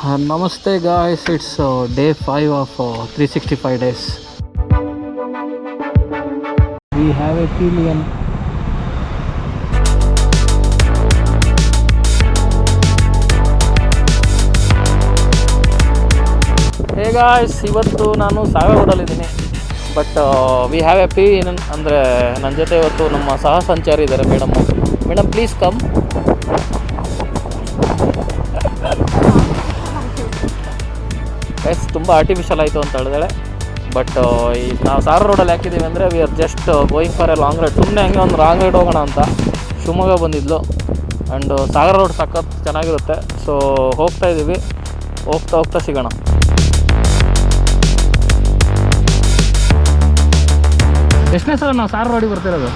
Namaste guys, it's day 5 of 365 days. We have a pillion. Hey guys, ಇವತ್ತು ನಾನು ಸಾಗರ ರೋಡಲ್ಲಿದ್ದೀನಿ. But we have a pillion. ಅಂದರೆ ನನ್ನ ಜೊತೆ ಇವತ್ತು ನಮ್ಮ ಸಹ ಸಂಚಾರಿ ಇದ್ದಾರೆ ಮೇಡಮ್ ಪ್ಲೀಸ್ ಕಮ್. ಎಸ್, ತುಂಬ ಆರ್ಟಿಫಿಷಿಯಲ್ ಆಯಿತು ಅಂತ ಹೇಳಿದಾಳೆ. ಬಟ್ ನಾವು ಸಾಗರ ರೋಡಲ್ಲಿ ಹಾಕಿದ್ದೀವಿ ಅಂದರೆ we are just going for a long ride. ಸುಮ್ಮನೆ ಹಂಗೆ ಒಂದು ಲಾಂಗ್ ರೈಡ್ ಹೋಗೋಣ ಅಂತ ಶಿವಮೊಗ್ಗ ಬಂದಿದ್ಲು. ಆ್ಯಂಡ್ ಸಾಗರ ರೋಡ್ ಸಖತ್ ಚೆನ್ನಾಗಿರುತ್ತೆ. ಸೊ ಹೋಗ್ತಾ ಇದ್ದೀವಿ, ಹೋಗ್ತಾ ಸಿಗೋಣ. ಎಷ್ಟನೇ ಸಲ ನಾವು ಸಾಗರ ರೋಡಿಗೆ ಬರ್ತಿರೋದು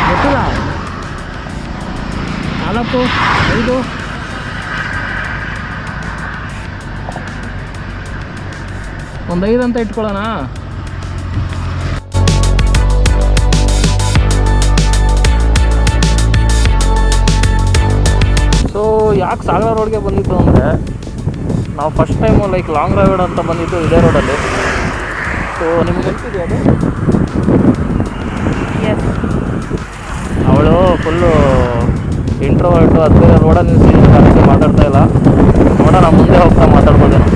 ಗೊತ್ತಿಲ್ಲ. 4, 5 ಒಂದು 5 ಅಂತ ಇಟ್ಕೊಳ್ಳೋಣ. ಸೊ ಯಾಕೆ ಸಾಗರ ರೋಡ್ಗೆ ಬಂದಿದ್ದು ಅಂದರೆ, ನಾವು first time like long ride ಅಂತ ಬಂದಿದ್ದು ಇದೇ ರೋಡಲ್ಲಿ. ಸೊ ನಿಮ್ಗೆ ಗೊತ್ತಿದೆ ಅದು. ಎಸ್, ಅವಳು ಫುಲ್ಲು ಇಂಟ್ರೋವರ್ಟು, ಅದು ರೋಡಲ್ಲಿ ನಿಲ್ಲಿಸಿ ಮಾತಾಡ್ತಾ ಇಲ್ಲ. ನೋಡೋಣ, ಮುಂದೆ ಹೋಗ್ತಾ ಮಾತಾಡ್ಬೋದೇನೋ.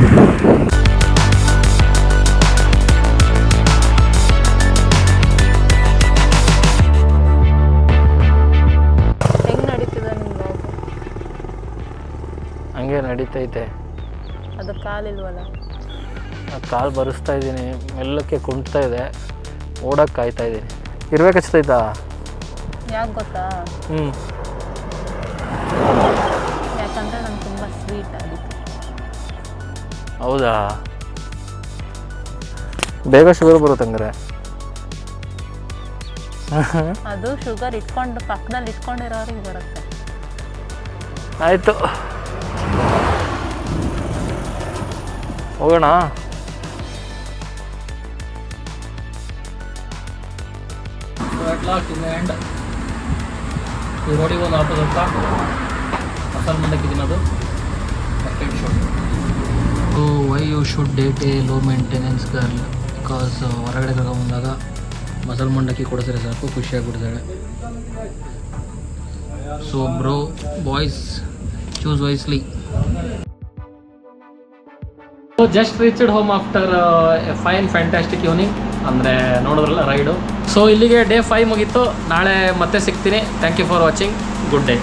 ಹಂಗೆ ನಡೀತೈತೆ. ಅದು ಕಾಲಿಲ್ವಲ್ಲ, ಕಾಲು ಬರೆಸ್ತಾ ಇದ್ದೀನಿ, ಮೆಲ್ಲಕ್ಕೆ ಕುಂಟ್ತಾ ಇದೆ, ಓಡಕ್ಕೆ ಕಾಯ್ತಾ ಇದ್ದೀನಿ. ಇರ್ಬೇಕು ಹಚ್ತೈತಾ? ಯಾಕೆ ಗೊತ್ತಾ? ಯಾಕಂದರೆ ನಾನು ತುಂಬ ಸ್ವೀಟ್ ಆಗಿತ್ತು. ಹೌದಾ? ಬೇಗ ಶುಗರ್ ಬರುತ್ತೆ ಹಂಗಾರೆ. ಅದು ಶುಗರ್ ಇಟ್ಕೊಂಡು ಪಕ್ಕದಲ್ಲಿ ಇಟ್ಕೊಂಡಿರೋರಿಗೆ ಬರುತ್ತೆ. ಆಯಿತು, ಹೋಗೋಣ. ಈ ರೋಡಿಗೆ ಒಂದು ಆಟೋ ಸ್ವಲ್ಪ ಮಸಾಲೆ ಮಂಡಕ್ಕಿದ್ದೀನಿ. ಅದು why you should date a low maintenance girl, because ಹೊರಗಡೆ ಕರ್ಕೊಂಬಂದಾಗ ಮಸಾಲೆ ಮಂಡಕ್ಕಿ ಕೊಡಿಸಿದ್ರೆ ಸಾಕು, ಖುಷಿಯಾಗಿಬಿಡ್ತಾಳೆ. So bro, boys choose wisely. Just reached home after a fine fantastic evening. ಅಂದರೆ ನೋಡಿದ್ರಲ್ಲ ರೈಡು. ಸೊ ಇಲ್ಲಿಗೆ ಡೇ 5 ಮುಗೀತು. ನಾಳೆ ಮತ್ತೆ ಸಿಗ್ತೀನಿ. Thank you for watching. Good day.